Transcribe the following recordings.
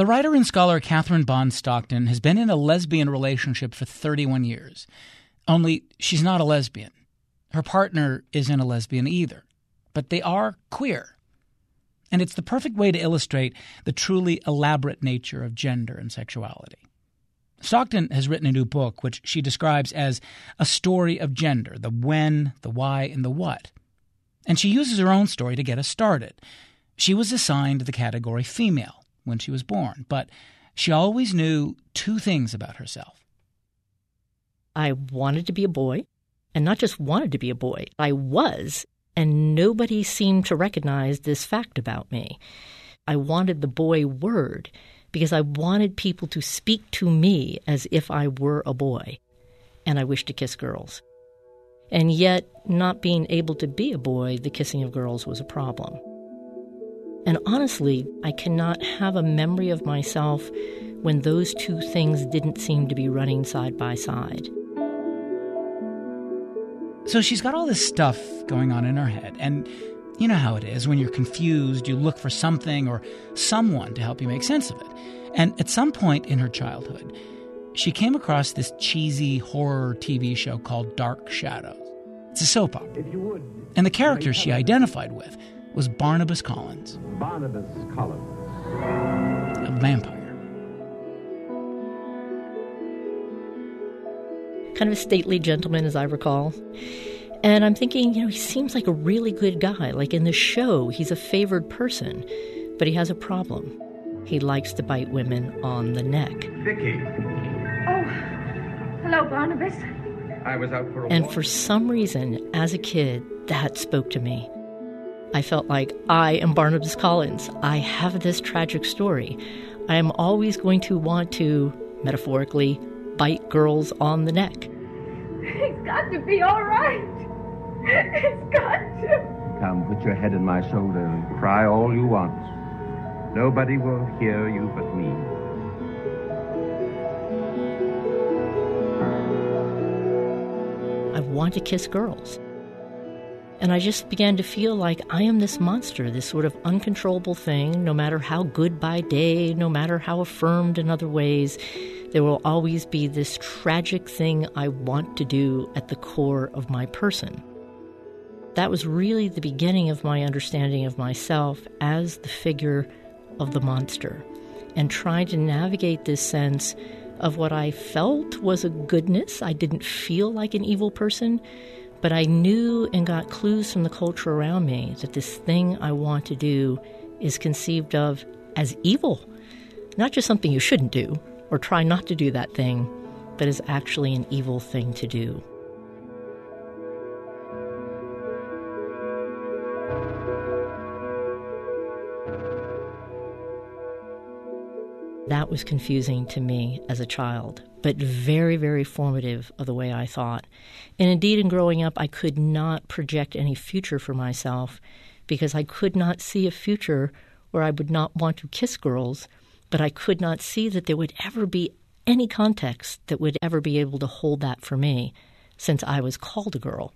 The writer and scholar Catherine Bond Stockton has been in a lesbian relationship for 31 years. Only she's not a lesbian. Her partner isn't a lesbian either. But they are queer. And it's the perfect way to illustrate the truly elaborate nature of gender and sexuality. Stockton has written a new book which she describes as a story of gender, the when, the why, and the what. And she uses her own story to get us started. She was assigned the category female when she was born, but she always knew two things about herself. I wanted to be a boy, and not just wanted to be a boy. I was, and nobody seemed to recognize this fact about me. I wanted the boy word because I wanted people to speak to me as if I were a boy, and I wished to kiss girls. And yet, not being able to be a boy, the kissing of girls was a problem. And honestly, I cannot have a memory of myself when those two things didn't seem to be running side by side. So she's got all this stuff going on in her head, and you know how it is. When you're confused, you look for something or someone to help you make sense of it. And at some point in her childhood, she came across this cheesy horror TV show called Dark Shadows. It's a soap opera. And the character she identified with was Barnabas Collins. Barnabas Collins. A vampire. Kind of a stately gentleman, as I recall. And I'm thinking, he seems like a really good guy. Like in the show, he's a favored person. But he has a problem. He likes to bite women on the neck. Vicky. Oh, hello, Barnabas. I was out for a And walk. for some reason, as a kid, that spoke to me. I felt like I am Barnabas Collins. I have this tragic story. I am always going to want to, metaphorically, bite girls on the neck. It's got to be all right. It's got to. Come, put your head in my shoulder and cry all you want. Nobody will hear you but me. I want to kiss girls. And I just began to feel like I am this monster, this sort of uncontrollable thing. No matter how good by day, no matter how affirmed in other ways, there will always be this tragic thing I want to do at the core of my person. That was really the beginning of my understanding of myself as the figure of the monster, and trying to navigate this sense of what I felt was a goodness. I didn't feel like an evil person, but I knew and got clues from the culture around me that this thing I want to do is conceived of as evil. Not just something you shouldn't do, or try not to do that thing, but is actually an evil thing to do. That was confusing to me as a child, but very, very formative of the way I thought. And indeed, in growing up, I could not project any future for myself because I could not see a future where I would not want to kiss girls, but I could not see that there would ever be any context that would ever be able to hold that for me, since I was called a girl,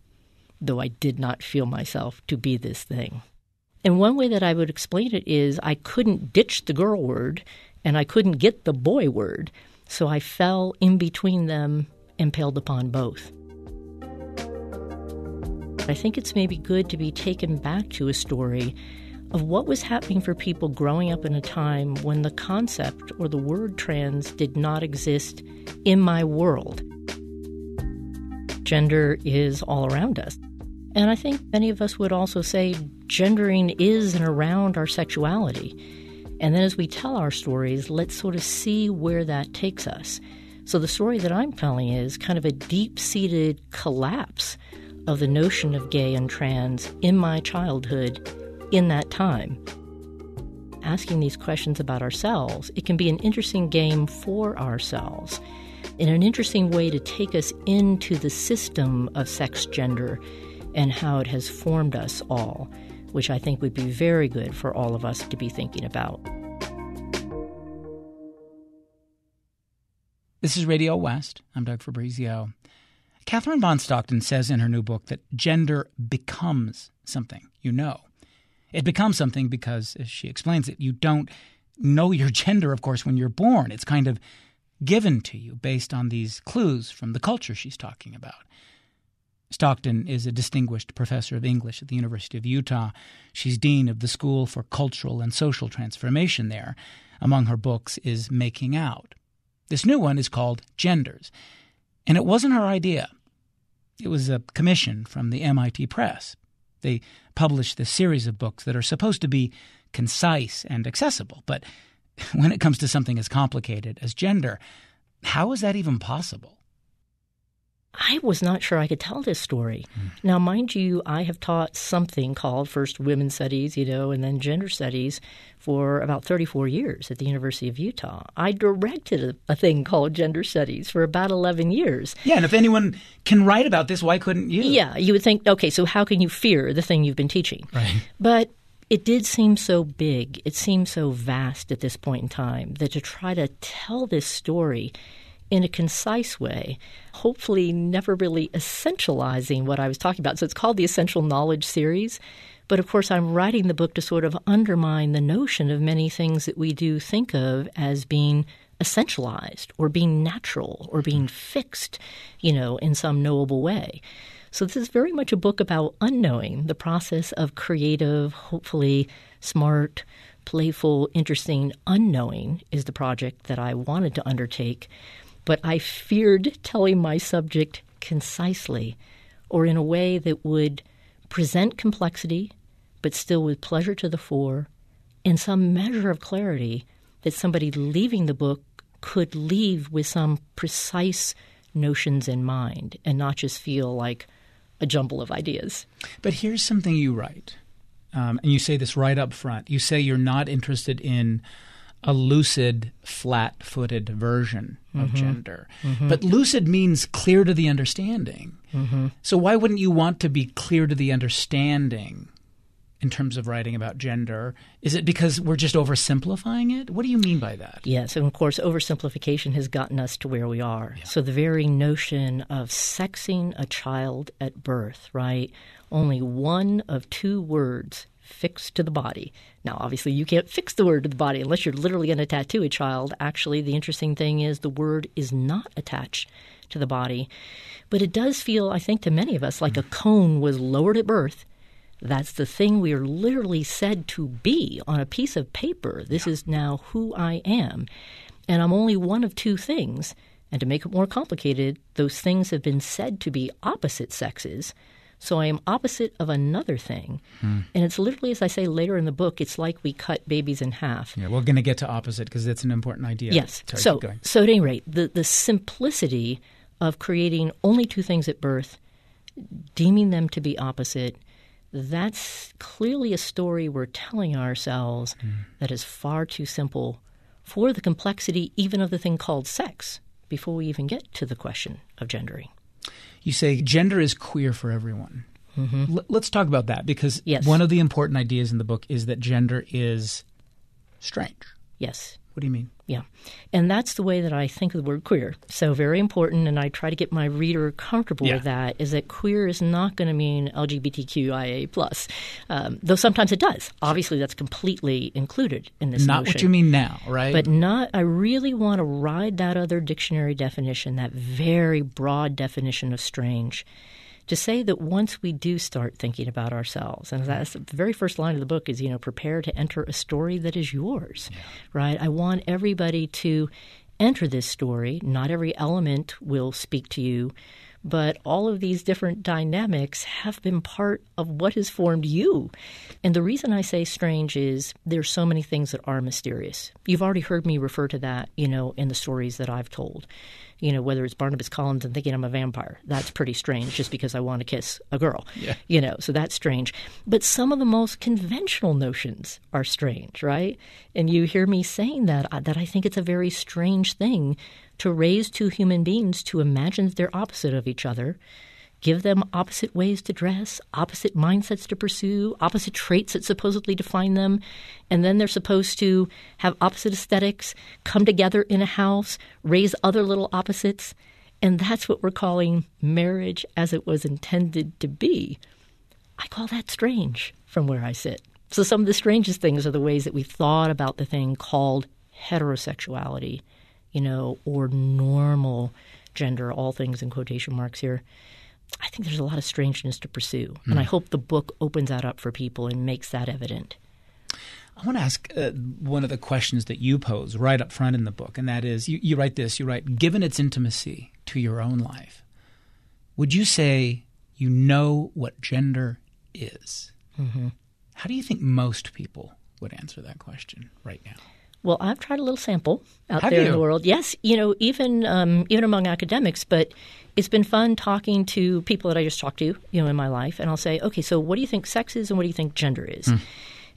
though I did not feel myself to be this thing. And one way that I would explain it is I couldn't ditch the girl word, and I couldn't get the boy word, so I fell in between them, impaled upon both. I think it's maybe good to be taken back to a story of what was happening for people growing up in a time when the concept or the word trans did not exist in my world. Gender is all around us. And I think many of us would also say gendering is and around our sexuality. And then as we tell our stories, let's sort of see where that takes us. So the story that I'm telling is kind of a deep-seated collapse of the notion of gay and trans in my childhood in that time. Asking these questions about ourselves, it can be an interesting game for ourselves and an interesting way to take us into the system of sex gender and how it has formed us all, which I think would be very good for all of us to be thinking about. This is Radio West. I'm Doug Fabrizio. Catherine Bond Stockton says in her new book that gender becomes something you know. It becomes something because, as she explains it, you don't know your gender, of course, when you're born. It's kind of given to you based on these clues from the culture she's talking about. Stockton is a distinguished professor of English at the University of Utah. She's dean of the School for Cultural and Social Transformation there. Among her books is Making Out. This new one is called Genders. And it wasn't her idea. It was a commission from the MIT Press. They published this series of books that are supposed to be concise and accessible. But when it comes to something as complicated as gender, how is that even possible? I was not sure I could tell this story. Now, mind you, I have taught something called first women's studies, and then gender studies for about 34 years at the University of Utah. I directed a thing called gender studies for about 11 years. Yeah, and if anyone can write about this, why couldn't you? Yeah, you would think, okay, so how can you fear the thing you've been teaching? Right. But it did seem so big. It seemed so vast at this point in time that to try to tell this story in a concise way, hopefully never really essentializing what I was talking about. So it's called the Essential Knowledge Series. But of course, I'm writing the book to sort of undermine the notion of many things that we do think of as being essentialized or being natural or being fixed, in some knowable way. So this is very much a book about unknowing, the process of creative, hopefully smart, playful, interesting unknowing is the project that I wanted to undertake. But I feared telling my subject concisely or in a way that would present complexity, but still with pleasure to the fore, and some measure of clarity that somebody leaving the book could leave with some precise notions in mind and not just feel like a jumble of ideas. But here's something you write, and you say this right up front. You say you're not interested in a lucid, flat-footed version of gender. But lucid means clear to the understanding. So why wouldn't you want to be clear to the understanding in terms of writing about gender? Is it because we're just oversimplifying it? What do you mean by that? Yes, and of course, oversimplification has gotten us to where we are. Yeah. So the very notion of sexing a child at birth, right? Only one of two words fixed to the body. Now, obviously, you can't fix the word to the body unless you're literally going to tattoo a child. Actually, the interesting thing is the word is not attached to the body. But it does feel, I think, to many of us like a cone was lowered at birth. That's the thing we are literally said to be on a piece of paper. This is now who I am. And I'm only one of two things. And to make it more complicated, those things have been said to be opposite sexes. So I am opposite of another thing. And it's literally, as I say later in the book, it's like we cut babies in half. Yeah, we're going to get to opposite because that's an important idea. Yes. Sorry, So at any rate, the simplicity of creating only two things at birth, deeming them to be opposite, that's clearly a story we're telling ourselves that is far too simple for the complexity even of the thing called sex before we even get to the question of gendering. You say gender is queer for everyone. Let's talk about that because Yes. one of the important ideas in the book is that gender is strange. Yes. What do you mean? Yeah. And that's the way that I think of the word queer. So very important, and I try to get my reader comfortable with that, is that queer is not going to mean LGBTQIA+. Though sometimes it does. Obviously, that's completely included in this Not notion. what you mean now, right? But I really want to ride that other dictionary definition, that very broad definition of strange, to say that once we do start thinking about ourselves, and that's the very first line of the book is, prepare to enter a story that is yours, right? I want everybody to enter this story. Not every element will speak to you, but all of these different dynamics have been part of what has formed you. And the reason I say strange is there's so many things that are mysterious. You've already heard me refer to that, in the stories that I've told. Whether it's Barnabas Collins and thinking I'm a vampire. That's pretty strange just because I want to kiss a girl. Yeah. So that's strange. But some of the most conventional notions are strange, right? And you hear me saying that I think it's a very strange thing to raise two human beings to imagine that they're opposite of each other, give them opposite ways to dress, opposite mindsets to pursue, opposite traits that supposedly define them, and then they're supposed to have opposite aesthetics, come together in a house, raise other little opposites, and that's what we're calling marriage as it was intended to be. I call that strange from where I sit. So some of the strangest things are the ways that we thought about the thing called heterosexuality, or normal gender, all things in quotation marks here. I think there's a lot of strangeness to pursue, and I hope the book opens that up for people and makes that evident. I want to ask one of the questions that you pose right up front in the book, and that is, you write this, given its intimacy to your own life, would you say you know what gender is? Mm-hmm. How do you think most people would answer that question right now? Well, I've tried a little sample out Have there you? in the world. Yes, even among academics, but it's been fun talking to people that I just talked to, in my life, and I'll say, okay, so what do you think sex is and what do you think gender is?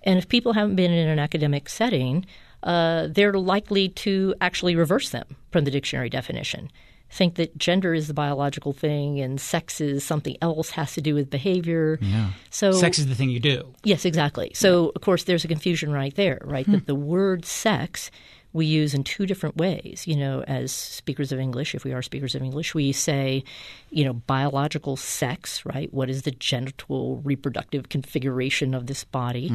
And if people haven't been in an academic setting, they're likely to actually reverse them from the dictionary definition. Think that gender is the biological thing and sex is something else, has to do with behavior. Yeah. So sex is the thing you do. Yes, exactly. So, of course, there's a confusion right there, right? That the word sex we use in two different ways. As speakers of English, if we are speakers of English, we say, biological sex, right? What is the genital reproductive configuration of this body?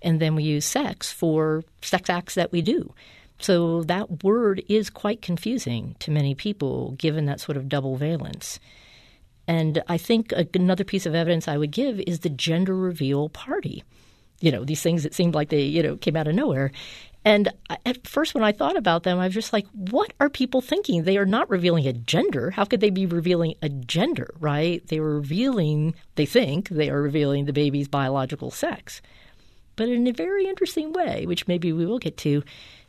And then we use sex for sex acts that we do. So that word is quite confusing to many people, given that sort of double valence. And I think another piece of evidence I would give is the gender reveal party. These things that seemed like they, came out of nowhere. And at first when I thought about them, I was just like, what are people thinking? They are not revealing a gender. How could they be revealing a gender, right? They think they are revealing the baby's biological sex. But in a very interesting way, which maybe we will get to,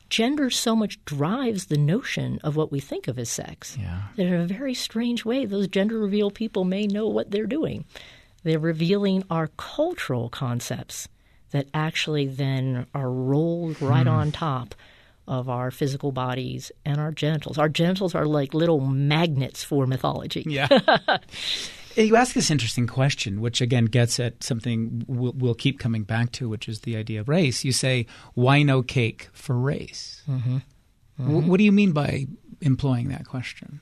gender so much drives the notion of what we think of as sex. Yeah. That in a very strange way, those gender reveal people may know what they're doing. They're revealing our cultural concepts that actually then are rolled right on top of our physical bodies and our genitals. Our genitals are like little magnets for mythology. Yeah. You ask this interesting question, which again gets at something we'll keep coming back to, which is the idea of race. You say, why no cake for race? Mm-hmm. Mm-hmm. What do you mean by employing that question?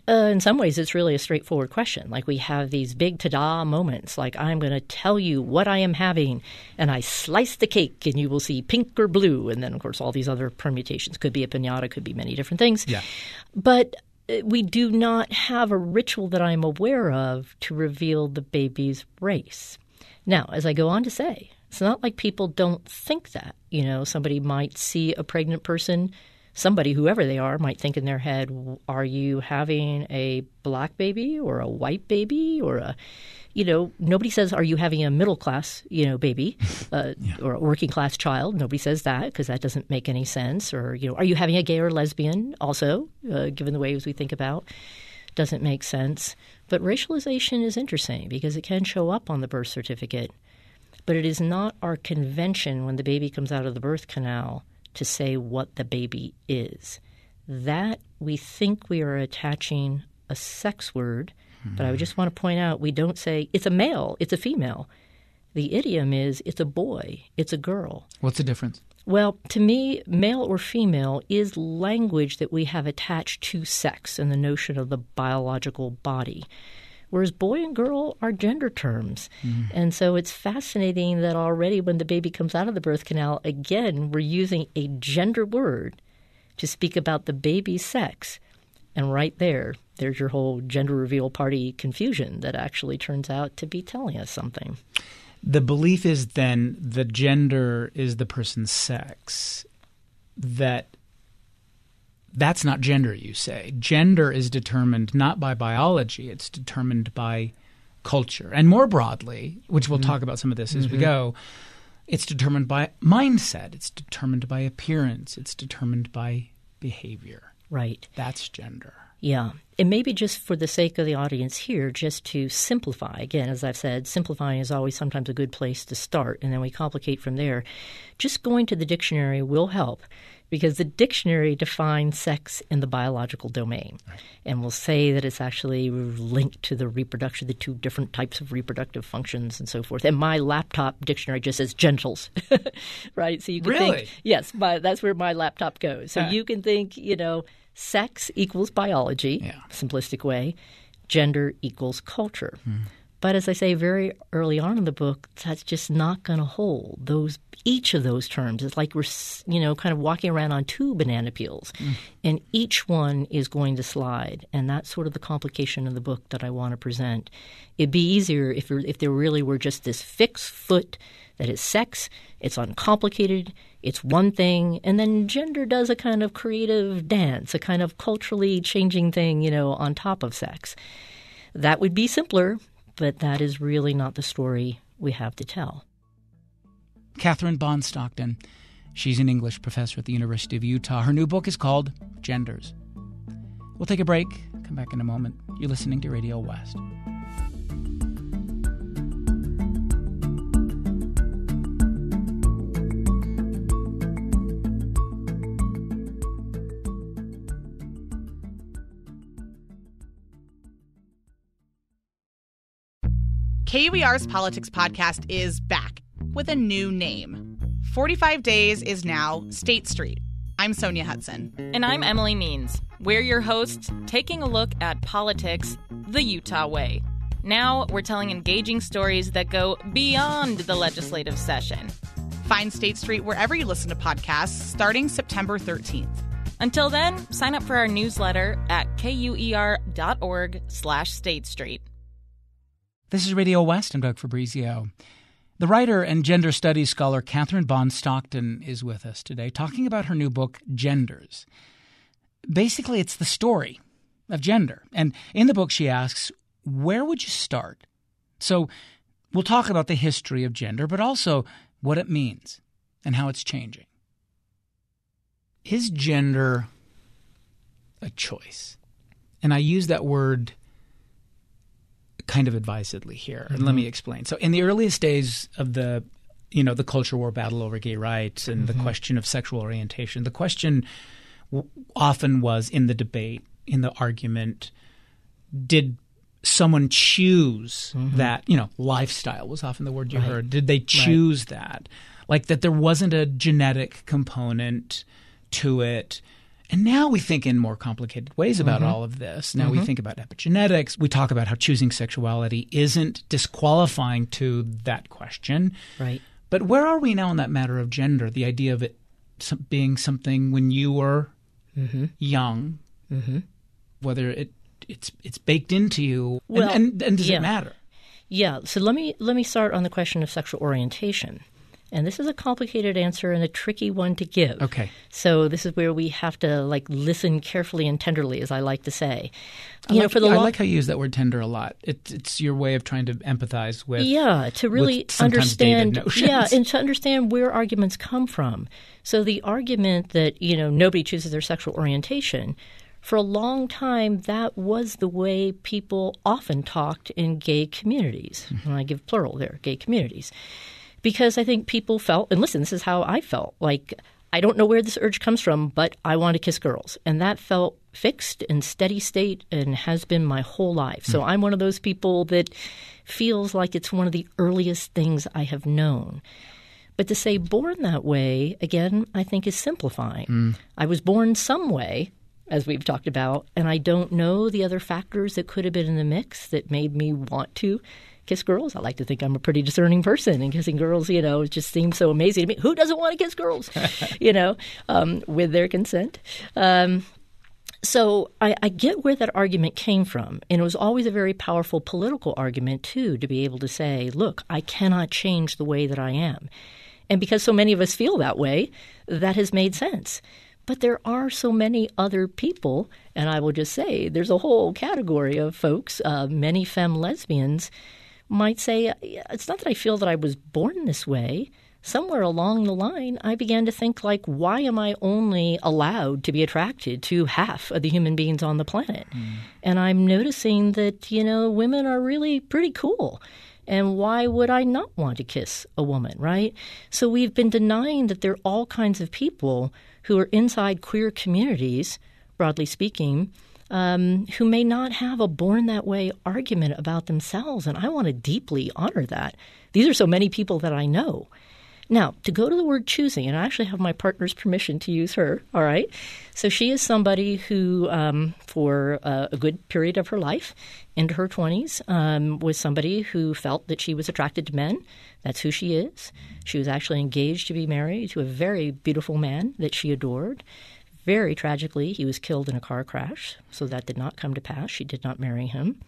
In some ways, it's really a straightforward question. Like we have these big ta-da moments, like I'm going to tell you what I am having, and I slice the cake, and you will see pink or blue. And then, of course, all these other permutations. Could be a piñata, could be many different things. Yeah. But we do not have a ritual that I'm aware of to reveal the baby's race. Now, as I go on to say, it's not like people don't think that. Somebody might see a pregnant person, somebody, whoever they are, might think in their head, are you having a black baby or a white baby or a nobody says, are you having a middle class, baby or a working class child? Nobody says that because that doesn't make any sense. Or, are you having a gay or lesbian also, given the ways we think about? Doesn't make sense. But racialization is interesting because it can show up on the birth certificate. But it is not our convention when the baby comes out of the birth canal to say what the baby is. That we think we are attaching a sex word. But I would just want to point out, we don't say it's a male, it's a female. The idiom is it's a boy, it's a girl. What's the difference? Well, to me, male or female is language that we have attached to sex and the notion of the biological body, whereas boy and girl are gender terms. And so it's fascinating that already when the baby comes out of the birth canal, again, we're using a gender word to speak about the baby's sex. And right there's your whole gender reveal party confusion that actually turns out to be telling us something. The belief is then the gender is the person's sex. That's not gender, you say. Gender is determined not by biology. It's determined by culture. And more broadly, which we'll talk about some of this as we go, it's determined by mindset. It's determined by appearance. It's determined by behavior. Right. That's gender. Yeah. And maybe just for the sake of the audience here, just to simplify. Again, as I've said, simplifying is always sometimes a good place to start, and then we complicate from there. Just going to the dictionary will help because the dictionary defines sex in the biological domain. Right. And will say that it's actually linked to the reproduction, the two different types of reproductive functions and so forth. And my laptop dictionary just says genitals, right? So you can think, yes, that's where my laptop goes. So you can think, sex equals biology, simplistic way. Gender equals culture. But as I say very early on in the book, that's just not going to hold. Each of those terms is like we're, kind of walking around on two banana peels, and each one is going to slide. And that's sort of the complication of the book that I want to present. It'd be easier if there really were just this fixed foot that is sex, it's uncomplicated, it's one thing, and then gender does a kind of creative dance, a kind of culturally changing thing, on top of sex. That would be simpler, but that is really not the story we have to tell. Catherine Bond Stockton. She's an English professor at the University of Utah. Her new book is called Genders. We'll take a break. Come back in a moment. You're listening to Radio West. KUER's Politics Podcast is back with a new name. 45 Days is now State Street. I'm Sonia Hudson. And I'm Emily Means. We're your hosts, taking a look at politics the Utah way. Now we're telling engaging stories that go beyond the legislative session. Find State Street wherever you listen to podcasts starting September 13th. Until then, sign up for our newsletter at kuer.org/State Street. This is Radio West. I'm Doug Fabrizio. The writer and gender studies scholar Catherine Bond Stockton is with us today, talking about her new book, Genders. Basically, it's the story of gender. And in the book, she asks, where would you start? So we'll talk about the history of gender, but also what it means and how it's changing. Is gender a choice? And I use that word kind of advisedly here, and let me explain. So in the earliest days of the culture war battle over gay rights and the question of sexual orientation, the question often was in the debate, in the argument, did someone choose that, lifestyle was often the word you heard. Did they choose that? Like that there wasn't a genetic component to it. And now we think in more complicated ways about all of this. Now we think about epigenetics. We talk about how choosing sexuality isn't disqualifying to that question. Right. But where are we now in that matter of gender? The idea of it being something when you were young, whether it's baked into you, well, and does it matter? Yeah. So let me start on the question of sexual orientation. And this is a complicated answer and a tricky one to give. Okay. So this is where we have to listen carefully and tenderly, as I like to say. I like how you use that word tender a lot. It's your way of trying to empathize with to really understand and to understand where arguments come from. So the argument that nobody chooses their sexual orientation, for a long time that was the way people often talked in gay communities. And I give plural there, gay communities. Because I think people felt, and listen, this is how I felt, like I don't know where this urge comes from, but I want to kiss girls. And that felt fixed and steady state and has been my whole life. So I'm one of those people that feels like it's one of the earliest things I have known. But to say born that way, again, I think is simplifying. I was born some way, as we've talked about, and I don't know the other factors that could have been in the mix that made me want to kiss girls. I like to think I'm a pretty discerning person, and kissing girls, it just seems so amazing to me. Who doesn't want to kiss girls, with their consent? So I get where that argument came from, and it was always a very powerful political argument, too, to be able to say, look, I cannot change the way that I am. And because so many of us feel that way, that has made sense. But there are so many other people, and I will just say there's a whole category of folks, many femme lesbians, might say, it's not that I feel that I was born this way. Somewhere along the line, I began to think, why am I only allowed to be attracted to half of the human beings on the planet? And I'm noticing that, women are really pretty cool. And why would I not want to kiss a woman, right? So we've been denying that there are all kinds of people who are inside queer communities, broadly speaking, who may not have a born-that-way argument about themselves. And I want to deeply honor that. These are so many people that I know. Now, to go to the word choosing, and I actually have my partner's permission to use her, all right? So she is somebody who, for a good period of her life, into her 20s, was somebody who felt that she was attracted to men. That's who she is. She was actually engaged to be married to a very beautiful man that she adored. Very tragically, he was killed in a car crash, so that did not come to pass. She did not marry him.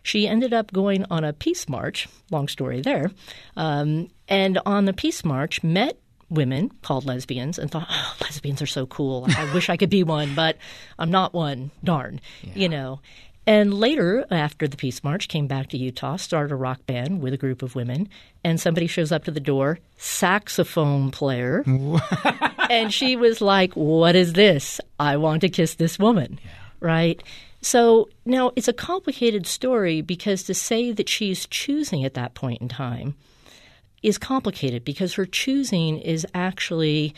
She ended up going on a peace march, long story there, and on the peace march met women called lesbians and thought, oh, lesbians are so cool. I wish I could be one, but I'm not one. Darn, you know. And later, after the peace march, came back to Utah, started a rock band with a group of women, and somebody shows up to the door, saxophone player, and she was like, what is this? I want to kiss this woman, right? So now it's a complicated story because to say that she's choosing at that point in time is complicated because her choosing is actually,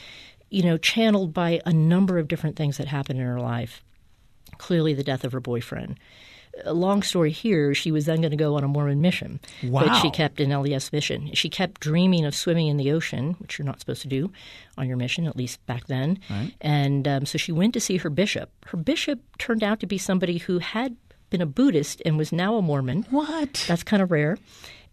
channeled by a number of different things that happened in her life. Clearly the death of her boyfriend. Long story here, she was then going to go on a Mormon mission. Wow. But she kept an LDS mission. She kept dreaming of swimming in the ocean, which you're not supposed to do on your mission, at least back then. Right. And so she went to see her bishop. Her bishop turned out to be somebody who had been a Buddhist and was now a Mormon. What? That's kind of rare.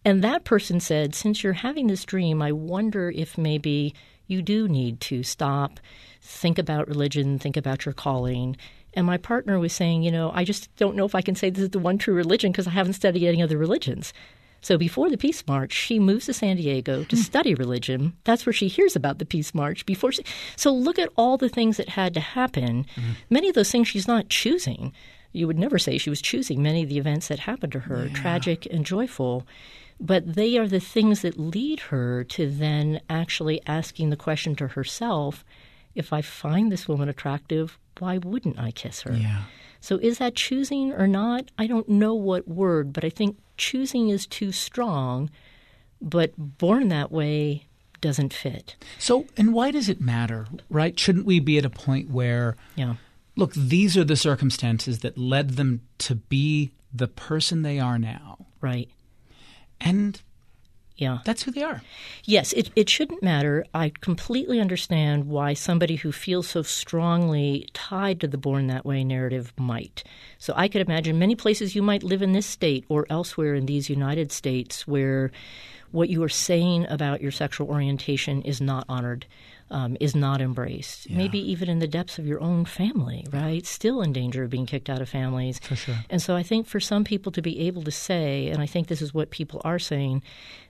And that person said, since you're having this dream, I wonder if maybe you do need to stop, think about religion, think about your calling. And my partner was saying, I just don't know if I can say this is the one true religion because I haven't studied any other religions. So before the Peace March, she moves to San Diego to study religion. That's where she hears about the Peace March. So look at all the things that had to happen. Mm-hmm. Many of those things she's not choosing. You would never say she was choosing many of the events that happened to her, tragic and joyful. But they are the things that lead her to then actually asking the question to herself, if I find this woman attractive, why wouldn't I kiss her? Yeah. So is that choosing or not? I don't know what word, but I think choosing is too strong, but born that way doesn't fit. So, and why does it matter, right? Shouldn't we be at a point where, look, these are the circumstances that led them to be the person they are now. Right. And that's who they are. Yes, it shouldn't matter. I completely understand why somebody who feels so strongly tied to the Born That Way narrative might. So I could imagine many places you might live in this state or elsewhere in these United States where what you are saying about your sexual orientation is not honored, is not embraced. Yeah. Maybe even in the depths of your own family, right? Still in danger of being kicked out of families. For sure. And so I think for some people to be able to say, and I think this is what people are saying,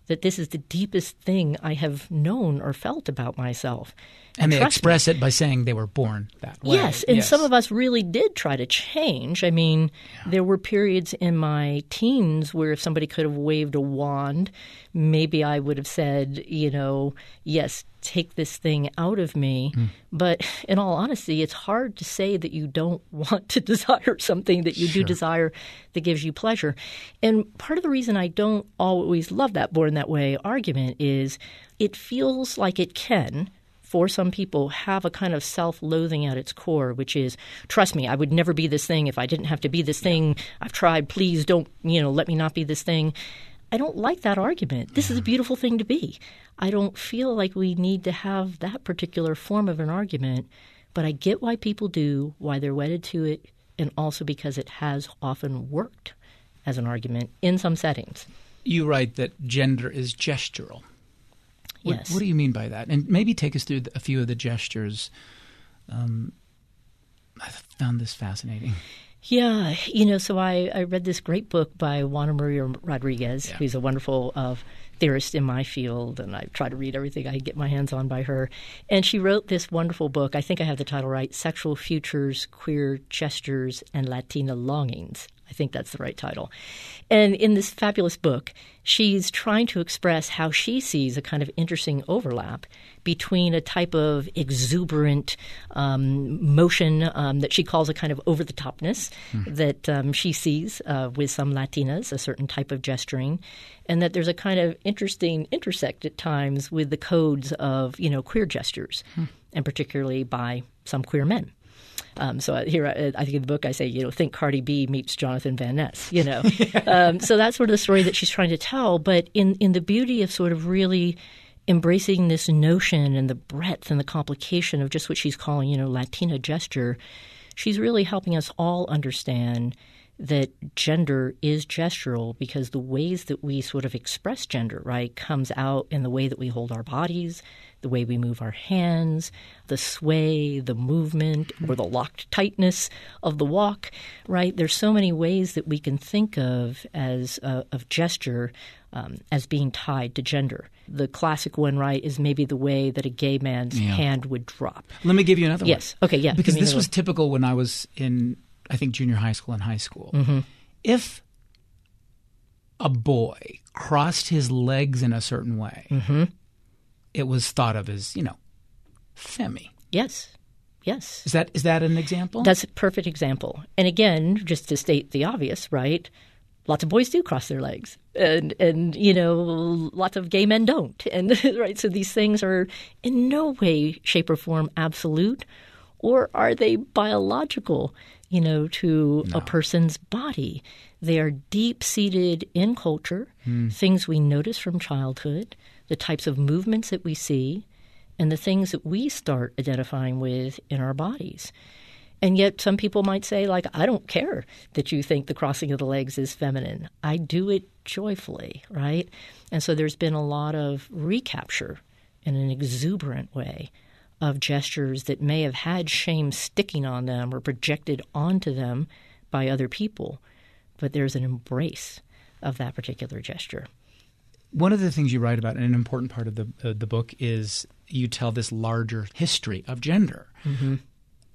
that this is the deepest thing I have known or felt about myself. And they express it by saying they were born that way. Yes, and some of us really did try to change. I mean, there were periods in my teens where if somebody could have waved a wand, maybe I would have said, yes, take this thing out of me. But in all honesty, it's hard to say that you don't want to desire something that you do desire that gives you pleasure. And part of the reason I don't always love that Born That Way argument is it feels like it can, for some people, have a kind of self-loathing at its core, which is, trust me, I would never be this thing if I didn't have to be this thing. I've tried. Please don't, let me not be this thing. I don't like that argument. This is a beautiful thing to be. I don't feel like we need to have that particular form of an argument, but I get why people do, why they're wedded to it, and also because it has often worked as an argument in some settings. You write that gender is gestural. Yes. What do you mean by that? And maybe take us through a few of the gestures. I found this fascinating. Yeah. So I read this great book by Juana Maria Rodriguez, who's a wonderful theorist in my field, and I try to read everything I get my hands on by her. And she wrote this wonderful book, I think I have the title right, Sexual Futures, Queer Gestures, and Latina Longings. I think that's the right title. And in this fabulous book, she's trying to express how she sees a kind of interesting overlap between a type of exuberant motion that she calls a kind of over-the-topness that she sees with some Latinas, a certain type of gesturing, and that there's a kind of interesting intersect at times with the codes of, queer gestures, and particularly by some queer men. So here, I think in the book I say, think Cardi B meets Jonathan Van Ness, So that's sort of the story that she's trying to tell. But in the beauty of sort of really embracing this notion and the breadth and the complication of just what she's calling, Latina gesture, she's really helping us all understand that gender is gestural because the ways that we sort of express gender, right, comes out in the way that we hold our bodies, the way we move our hands, the sway, the movement, or the locked tightness of the walk, right? There's so many ways that we can think of as of gesture as being tied to gender. The classic one, right, is maybe the way that a gay man's hand would drop. Let me give you another one. Yes. Okay, yeah. Because this was typical when I was in, I think, junior high school and high school. Mm-hmm. If a boy crossed his legs in a certain way, mm-hmm. it was thought of as, femmy. Yes. Is that an example? That's a perfect example. And again, just to state the obvious, right, lots of boys do cross their legs. And lots of gay men don't. And right, so these things are in no way, shape, or form absolute, or are they biological, to a person's body. They are deep-seated in culture, things we notice from childhood, the types of movements that we see, and the things that we start identifying with in our bodies. And yet some people might say, like, I don't care that you think the crossing of the legs is feminine. I do it joyfully, right? And so there's been a lot of recapture in an exuberant way of gestures that may have had shame sticking on them or projected onto them by other people. But there's an embrace of that particular gesture. One of the things you write about, and an important part of the book, is you tell this larger history of gender. Mm-hmm.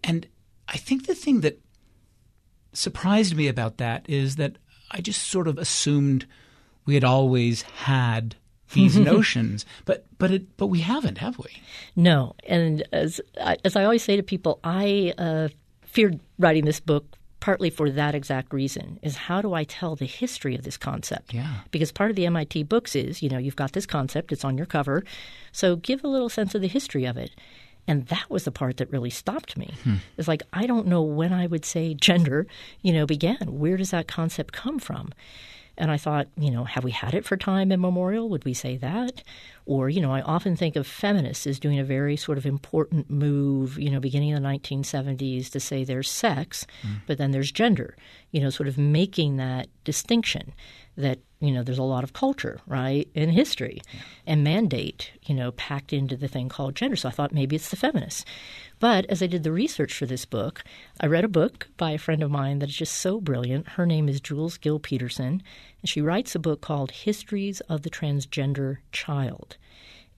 And I think the thing that surprised me about that is that I just sort of assumed we had always had these notions, but we haven't, have we? No. And as I always say to people, I feared writing this book partly for that exact reason, is how do I tell the history of this concept? Yeah. Because part of the MIT books is, you've got this concept, it's on your cover, so give a little sense of the history of it. And that was the part that really stopped me. It's like, I don't know when I would say gender, began. Where does that concept come from? And I thought, have we had it for time immemorial? Would we say that? Or, I often think of feminists as doing a very sort of important move, beginning in the 1970s to say there's sex, but then there's gender, sort of making that distinction that, there's a lot of culture, right, and history and mandate, packed into the thing called gender. So I thought maybe it's the feminists. But as I did the research for this book, I read a book by a friend of mine that is just so brilliant. Her name is Jules Gill Peterson, and she writes a book called Histories of the Transgender Child.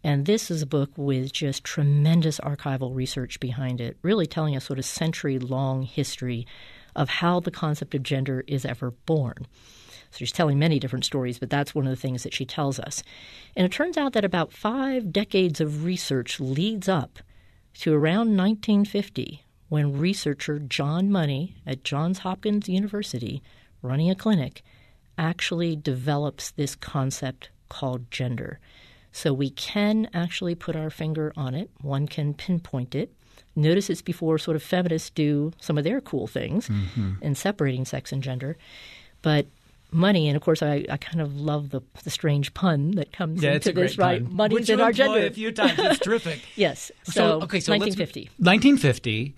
And this is a book with just tremendous archival research behind it, really telling a sort of century-long history of how the concept of gender is ever born. So she's telling many different stories, but that's one of the things that she tells us. And it turns out that about 5 decades of research leads up to around 1950, when researcher John Money at Johns Hopkins University, running a clinic, actually develops this concept called gender. So we can actually put our finger on it. One can pinpoint it. Notice it's before sort of feminists do some of their cool things in separating sex and gender. But Money, and of course I kind of love the strange pun that comes into this, right? Money's in our gender. Which you employ a few times. It's terrific. Yes. So 1950. 1950.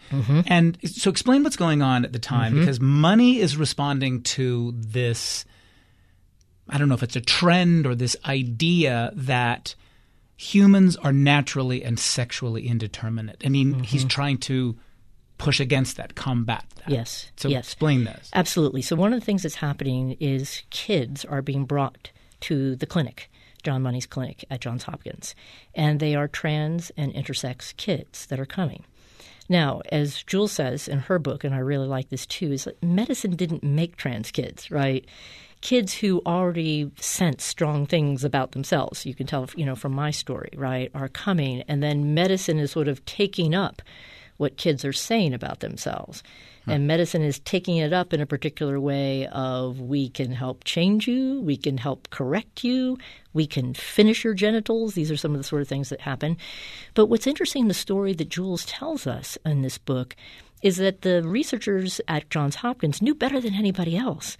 And so explain what's going on at the time, because Money is responding to this, I don't know if it's a trend or this idea that humans are naturally and sexually indeterminate. And he's trying to push against that, combat that. Yes. So explain this. Absolutely. So one of the things that's happening is kids are being brought to the clinic, John Money's clinic at Johns Hopkins, and they are trans and intersex kids that are coming. Now, as Jules says in her book, and I really like this too, is that medicine didn't make trans kids, right? Kids who already sense strong things about themselves, you can tell, from my story, right, are coming, and then medicine is sort of taking up what kids are saying about themselves. And medicine is taking it up in a particular way of, we can help change you, we can help correct you, we can finish your genitals. These are some of the sort of things that happen. But what's interesting, the story that Jules tells us in this book, is that the researchers at Johns Hopkins knew better than anybody else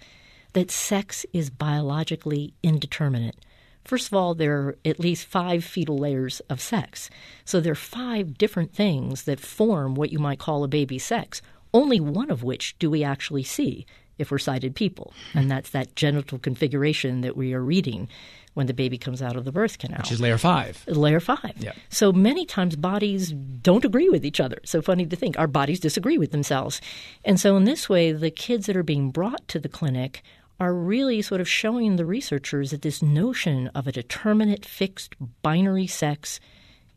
that sex is biologically indeterminate First of all, there are at least 5 fetal layers of sex. So there are 5 different things that form what you might call a baby's sex, only one of which do we actually see if we're sighted people. And that's that genital configuration that we are reading when the baby comes out of the birth canal. Which is layer 5. Layer 5. Yeah. So many times bodies don't agree with each other. So funny to think. Our bodies disagree with themselves. And so in this way, the kids that are being brought to the clinic are really sort of showing the researchers that this notion of a determinate, fixed, binary sex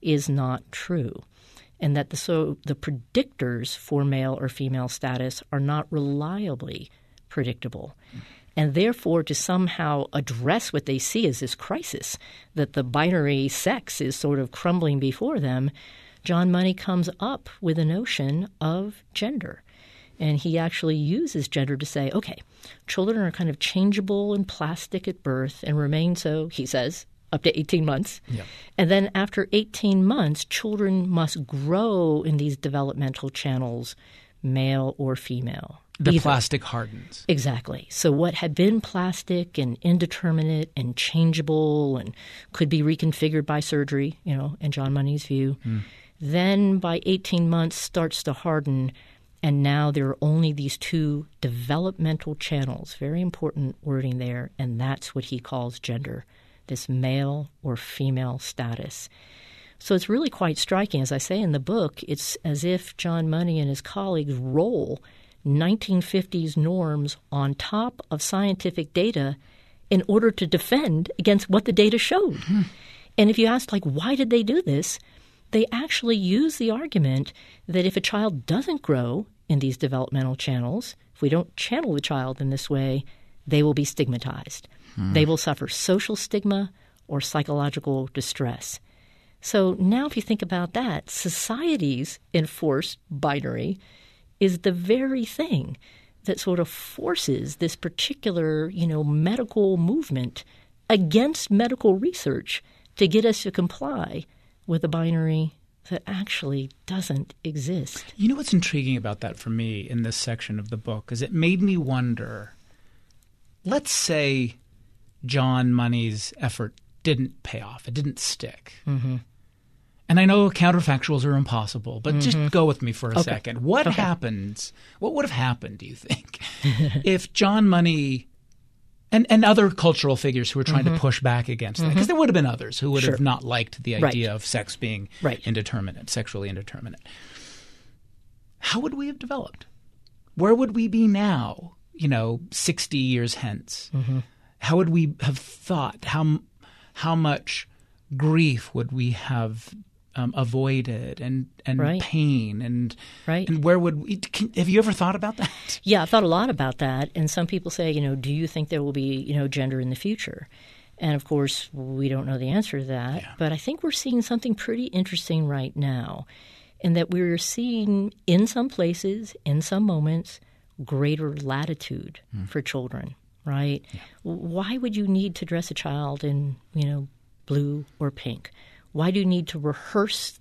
is not true, and that the predictors for male or female status are not reliably predictable. And therefore, to somehow address what they see as this crisis, that the binary sex is sort of crumbling before them, John Money comes up with a notion of gender. And he actually uses gender to say, okay, children are kind of changeable and plastic at birth and remain so, he says, up to 18 months. Yep. And then after 18 months, children must grow in these developmental channels, male or female. The plastic hardens. Exactly. So what had been plastic and indeterminate and changeable and could be reconfigured by surgery, in John Money's view, then by 18 months starts to harden. And now there are only these 2 developmental channels, very important wording there, and that's what he calls gender, this male or female status. So it's really quite striking. As I say in the book, it's as if John Money and his colleagues roll 1950s norms on top of scientific data in order to defend against what the data showed. Mm-hmm. And if you ask, why did they do this? They actually use the argument that if a child doesn't grow in these developmental channels, if we don't channel the child in this way, they will be stigmatized. They will suffer social stigma or psychological distress. So now if you think about that, society's enforced binary is the very thing that sort of forces this particular, medical movement against medical research to get us to comply with a binary that actually doesn't exist. You know what's intriguing about that for me in this section of the book is it made me wonder, let's say John Money's effort didn't pay off. It didn't stick. Mm-hmm. And I know counterfactuals are impossible, but just go with me for a second. What happens? What would have happened, do you think, if John Money and other cultural figures who were trying to push back against that? Because there would have been others who would have not liked the idea of sex being indeterminate, sexually indeterminate. How would we have developed? Where would we be now, 60 years hence? Mm-hmm. How would we have thought? How much grief would we have avoided and pain and where would we have you ever thought about that? Yeah, I've thought a lot about that. And some people say, do you think there will be, gender in the future? And of course, we don't know the answer to that. Yeah. But I think we're seeing something pretty interesting right now in that we're seeing in some places, in some moments, greater latitude for children, right? Yeah. Why would you need to dress a child in, blue or pink? Why do you need to rehearse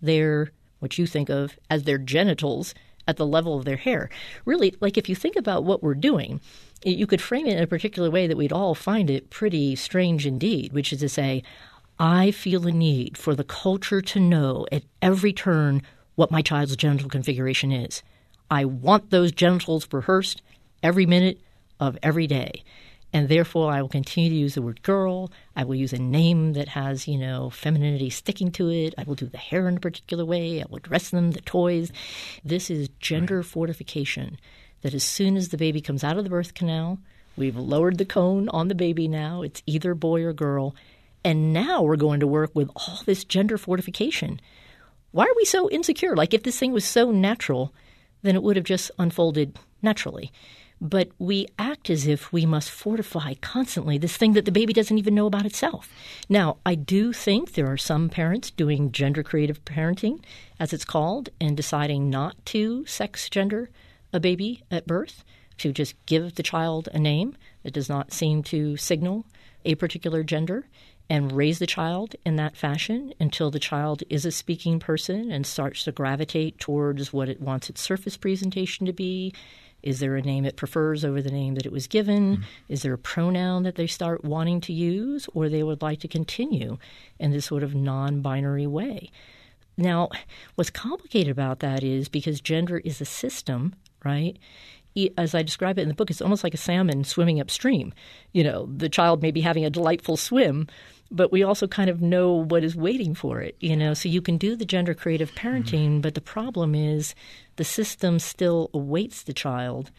what you think of as their genitals at the level of their hair? Really, if you think about what we're doing, you could frame it in a particular way that we'd all find it pretty strange indeed, which is to say, I feel a need for the culture to know at every turn what my child's genital configuration is. I want those genitals rehearsed every minute of every day. And therefore, I will continue to use the word girl. I will use a name that has, femininity sticking to it. I will do the hair in a particular way. I will dress them, the toys. This is gender fortification, that as soon as the baby comes out of the birth canal, we've lowered the cone on the baby now. It's either boy or girl. And now we're going to work with all this gender fortification. Why are we so insecure? If this thing was so natural, then it would have just unfolded naturally. But we act as if we must fortify constantly this thing that the baby doesn't even know about itself. Now, I do think there are some parents doing gender-creative parenting, as it's called, and deciding not to sex-gender a baby at birth, to just give the child a name that does not seem to signal a particular gender, and raise the child in that fashion until the child is a speaking person and starts to gravitate towards what it wants its surface presentation to be, Is there a name it prefers over the name that it was given? Is there a pronoun that they start wanting to use, or they would like to continue in this sort of non-binary way? Now, what's complicated about that is because gender is a system, right? As I describe it in the book, it's almost like a salmon swimming upstream. The child may be having a delightful swim, but we also kind of know what is waiting for it, So you can do the gender creative parenting, but the problem is the system still awaits the child,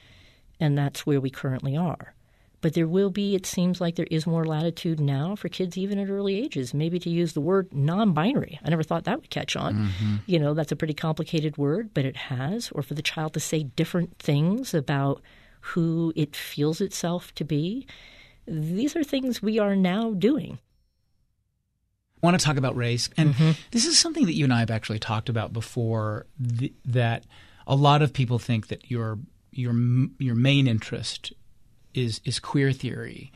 and that's where we currently are. But there will be, it seems like there is more latitude now for kids even at early ages, maybe to use the word non-binary. I never thought that would catch on. That's a pretty complicated word, but it has. Or for the child to say different things about who it feels itself to be. These are things we are now doing. I want to talk about race. And this is something that you and I have actually talked about before, that a lot of people think that your main interest is queer theory.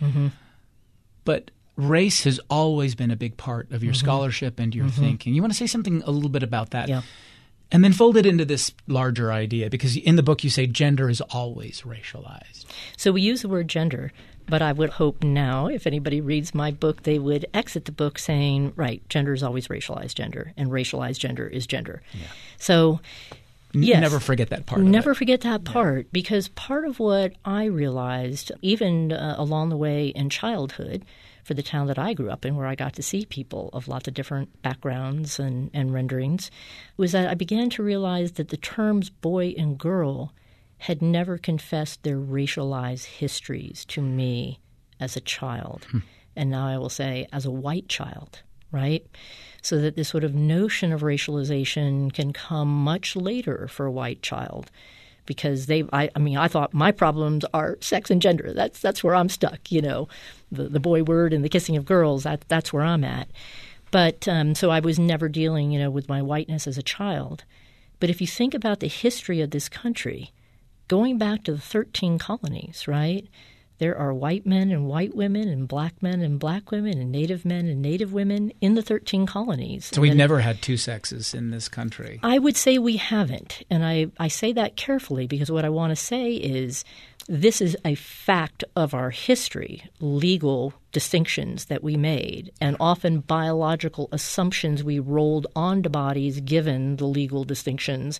But race has always been a big part of your scholarship and your thinking. You want to say something a little bit about that? Yeah. And then fold it into this larger idea, because in the book you say gender is always racialized. So we use the word gender, but I would hope now, if anybody reads my book, they would exit the book saying, right, gender is always racialized gender, and racialized gender is gender. Yeah. So yes, never forget that part. Never forget that part, because part of what I realized, even along the way in childhood, for the town that I grew up in, where I got to see people of lots of different backgrounds and renderings, was that I began to realize that the terms boy and girl had never confessed their racialized histories to me as a child. And now I will say as a white child, right? So that this sort of notion of racialization can come much later for a white child, because I thought my problems are sex and gender. That's where I'm stuck, the boy word and the kissing of girls. That's where I'm at. But so I was never dealing, with my whiteness as a child. But if you think about the history of this country, going back to the 13 colonies, right? There are white men and white women and black men and black women and native men and native women in the 13 colonies. So we've never had two sexes in this country. I would say we haven't. And I say that carefully, because what I want to say is this is a fact of our history, legal distinctions that we made, and often biological assumptions we rolled onto bodies given the legal distinctions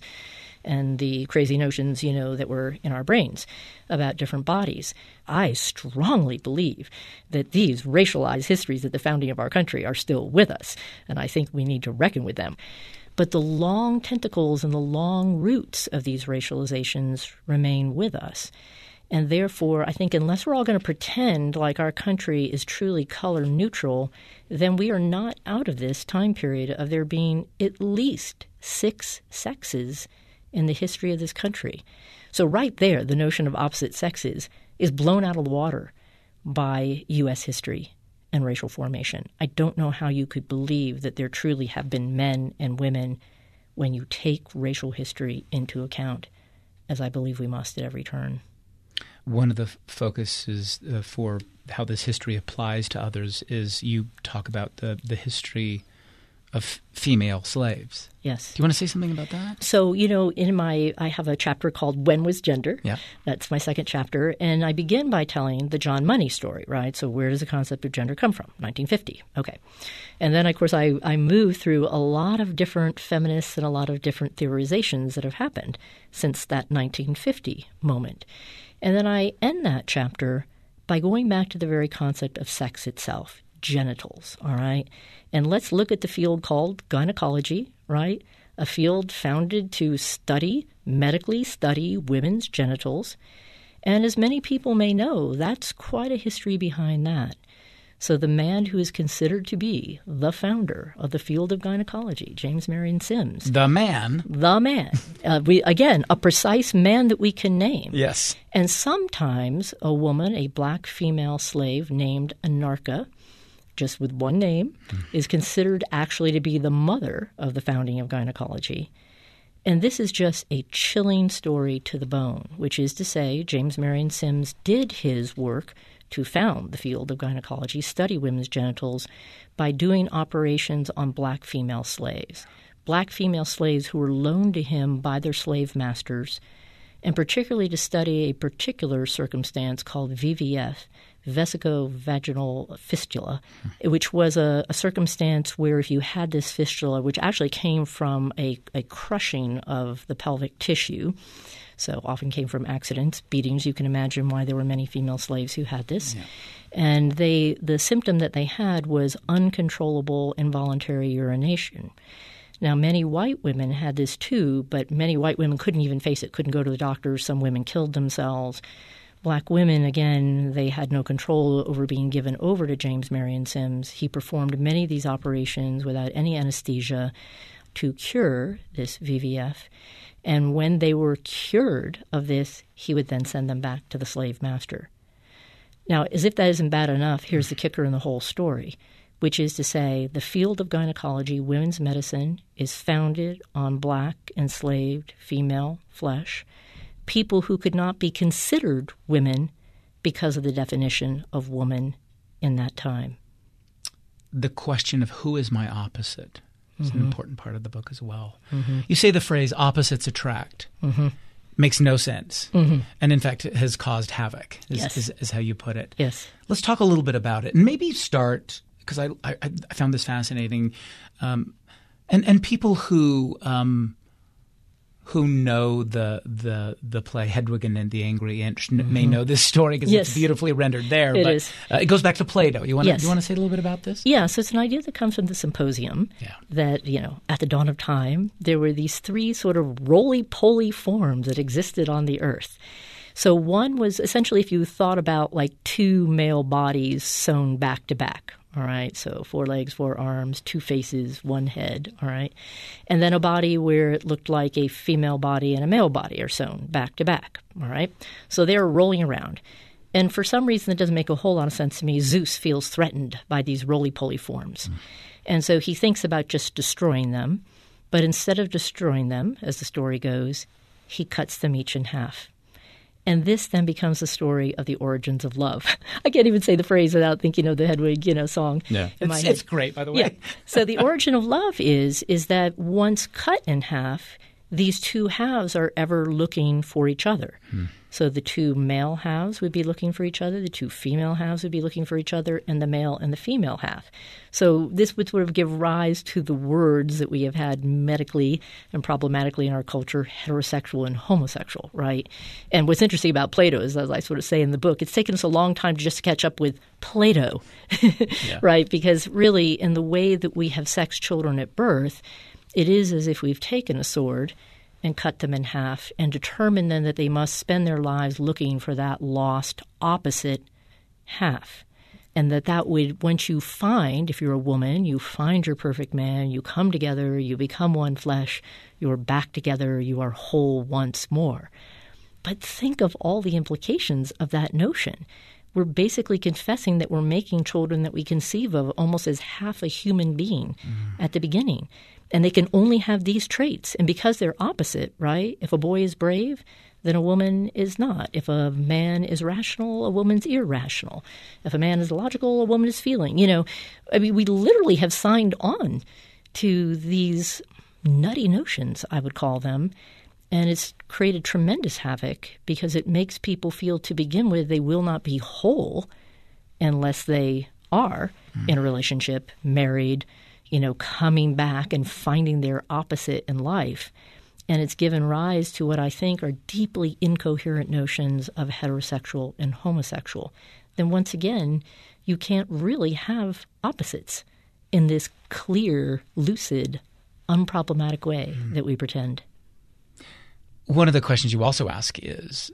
and the crazy notions, that were in our brains about different bodies. I strongly believe that these racialized histories at the founding of our country are still with us, and I think we need to reckon with them. But the long tentacles and the long roots of these racializations remain with us. And therefore, I think unless we're all going to pretend like our country is truly color neutral, then we are not out of this time period of there being at least 6 sexes in the history of this country. So right there, the notion of opposite sexes is blown out of the water by U.S. history and racial formation. I don't know how you could believe that there truly have been men and women when you take racial history into account, as I believe we must at every turn. One of the focuses for how this history applies to others is you talk about the history of female slaves. Yes. Do you want to say something about that? So, I have a chapter called When Was Gender? Yeah. That's my second chapter. And I begin by telling the John Money story, right? So where does the concept of gender come from? 1950. Okay. And then, of course, I move through a lot of different feminists and a lot of different theorizations that have happened since that 1950 moment. And then I end that chapter by going back to the very concept of sex itself, genitals, all right? And let's look at the field called gynecology, right? A field founded to medically study women's genitals. And as many people may know, that's quite a history behind that. So the man who is considered to be the founder of the field of gynecology, James Marion Sims. The man. Again, a precise man that we can name. Yes. And sometimes a woman, a black female slave named Anarcha, just with one name, is considered actually to be the mother of the founding of gynecology. And this is just a chilling story to the bone, which is to say James Marion Sims did his work to found the field of gynecology, study women's genitals, by doing operations on black female slaves. Black female slaves who were loaned to him by their slave masters and particularly to study a particular circumstance called VVF, vesicovaginal fistula, which was a circumstance where if you had this fistula, which actually came from a crushing of the pelvic tissue, so often came from accidents, beatings. You can imagine why there were many female slaves who had this. Yeah. And the symptom that they had was uncontrollable involuntary urination. Now, many white women had this too, but many white women couldn't even face it, couldn't go to the doctor. Some women killed themselves. Black women, again, they had no control over being given over to James Marion Sims. He performed many of these operations without any anesthesia to cure this VVF. And when they were cured of this, he would then send them back to the slave master. Now, as if that isn't bad enough, here's the kicker in the whole story, which is to say the field of gynecology, women's medicine, is founded on black, enslaved, female flesh, people who could not be considered women because of the definition of woman in that time. The question of who is my opposite is an important part of the book as well. You say the phrase opposites attract. Makes no sense. And in fact, it has caused havoc, is how you put it. Yes. Let's talk a little bit about it. And maybe start, because I found this fascinating, and people who know the play Hedwig and the Angry Inch may know this story because it's beautifully rendered there. It but is. It goes back to Plato. You want to say a little bit about this? Yeah, so it's an idea that comes from the Symposium that, at the dawn of time, there were these three sort of roly-poly forms that existed on the earth. So one was essentially if you thought about like two male bodies sewn back to back. All right, so 4 legs, 4 arms, 2 faces, 1 head, all right? And then a body where it looked like a female body and a male body are sewn back to back, all right? So they're rolling around. And for some reason that doesn't make a whole lot of sense to me, Zeus feels threatened by these roly-poly forms. And so he thinks about just destroying them. But instead of destroying them, as the story goes, he cuts them each in half. And this then becomes the story of the origins of love. I can't even say the phrase without thinking of the Hedwig, song. Yeah, it's great, by the way. Yeah. So the origin of love is that once cut in half, these two halves are ever looking for each other. So the two male halves would be looking for each other, the two female halves would be looking for each other, and the male and the female half. So this would sort of give rise to the words that we have had medically and problematically in our culture, heterosexual and homosexual, right? And what's interesting about Plato is, as I sort of say in the book, it's taken us a long time to just catch up with Plato, right? Because really in the way that we have sex children at birth, it is as if we've taken a sword and cut them in half and determined then that they must spend their lives looking for that lost opposite half. And that would, once you find, if you're a woman, you find your perfect man, you come together, you become one flesh, you're back together, you are whole once more. But think of all the implications of that notion. We're basically confessing that we're making children that we conceive of almost as half a human being at the beginning. And they can only have these traits. And because they're opposite, right? If a boy is brave, then a woman is not. If a man is rational, a woman's irrational. If a man is logical, a woman is feeling. We literally have signed on to these nutty notions, I would call them. And it's created tremendous havoc because it makes people feel to begin with they will not be whole unless they are in a relationship, married, coming back and finding their opposite in life. And it's given rise to what I think are deeply incoherent notions of heterosexual and homosexual. Then once again, you can't really have opposites in this clear, lucid, unproblematic way that we pretend. One of the questions you also ask is,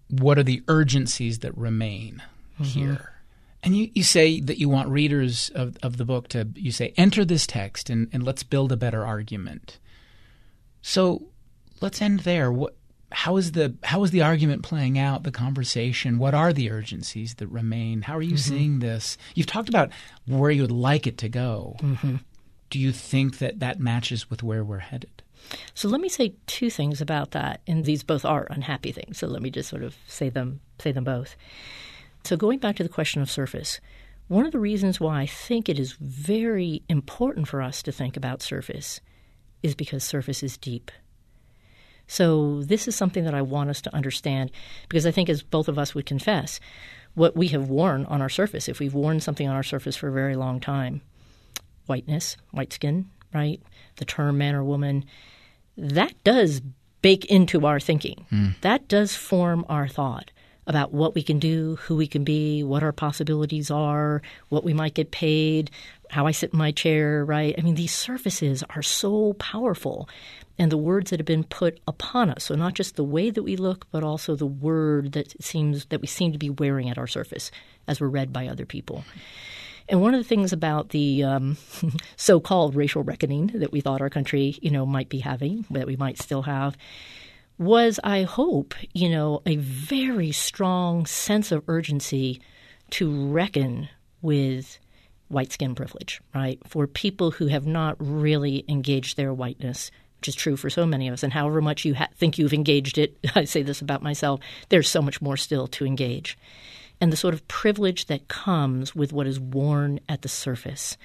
what are the urgencies that remain here? And you say that you want readers of the book to, you say, enter this text and let's build a better argument. So let's end there. How is the argument playing out, the conversation? What are the urgencies that remain? How are you seeing this? You've talked about where you would like it to go. Do you think that matches with where we're headed? So let me say 2 things about that, and these both are unhappy things. So let me just sort of say them both. So going back to the question of surface, one of the reasons why I think it is very important for us to think about surface is because surface is deep. So this is something that I want us to understand, because I think, as both of us would confess, what we have worn on our surface, if we've worn something on our surface for a very long time, whiteness, white skin, right, the term man or woman, that does bake into our thinking. That does form our thought about what we can do, who we can be, what our possibilities are, what we might get paid, how I sit in my chair, right? I mean, these surfaces are so powerful, and the words that have been put upon us. So not just the way that we look, but also the word that we seem to be wearing at our surface as we're read by other people. And one of the things about the so-called racial reckoning that we thought our country, might be having, that we might still have, was, I hope, a very strong sense of urgency to reckon with white skin privilege, right? For people who have not really engaged their whiteness, which is true for so many of us. And however much you think you've engaged it, I say this about myself, there's so much more still to engage. And the sort of privilege that comes with what is worn at the surface.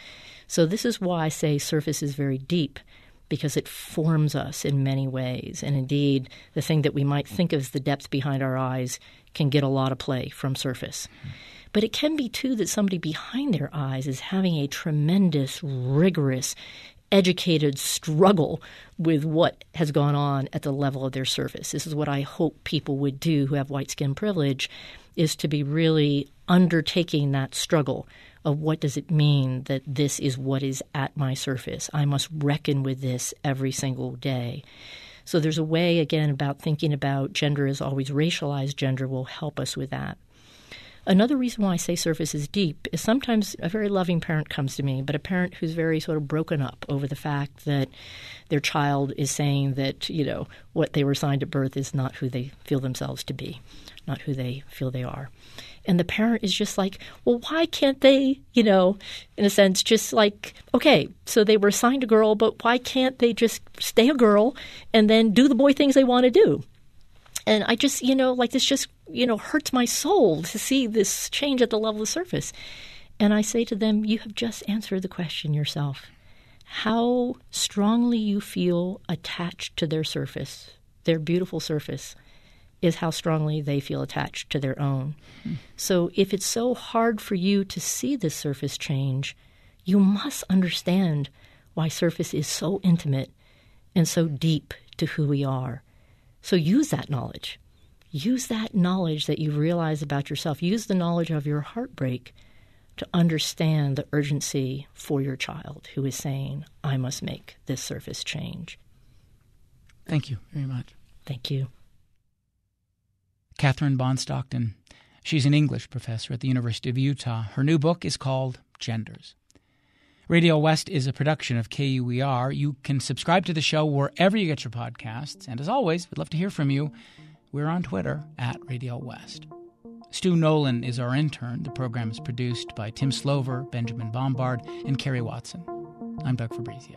So this is why I say surface is very deep, because it forms us in many ways. And indeed, the thing that we might think of as the depth behind our eyes can get a lot of play from surface. But it can be, too, that somebody behind their eyes is having a tremendous, rigorous, educated struggle with what has gone on at the level of their surface. This is what I hope people would do who have white skin privilege, is to be really undertaking that struggle of what does it mean that this is what is at my surface. I must reckon with this every single day. So there's a way, again, about thinking about gender as always racialized gender will help us with that. Another reason why I say surface is deep is sometimes a very loving parent comes to me, but a parent who's very sort of broken up over the fact that their child is saying that, what they were assigned at birth is not who they feel themselves to be, not who they feel they are. And the parent is just like, well, why can't they, in a sense, just like, okay, so they were assigned a girl, but why can't they just stay a girl and then do the boy things they want to do? And I just, this just, hurts my soul to see this change at the level of the surface. And I say to them, you have just answered the question yourself. How strongly you feel attached to their surface, their beautiful surface, is how strongly they feel attached to their own. So if it's so hard for you to see this surface change, you must understand why surface is so intimate and so deep to who we are. So use that knowledge. Use that knowledge that you realize about yourself. Use the knowledge of your heartbreak to understand the urgency for your child who is saying, I must make this surface change. Thank you very much. Thank you. Catherine Bond-Stockton. She's an English professor at the University of Utah. Her new book is called Genders. Radio West is a production of KUER. You can subscribe to the show wherever you get your podcasts. And as always, we'd love to hear from you. We're on Twitter at Radio West. Stu Nolan is our intern. The program is produced by Tim Slover, Benjamin Bombard, and Kerry Watson. I'm Doug Fabrizio.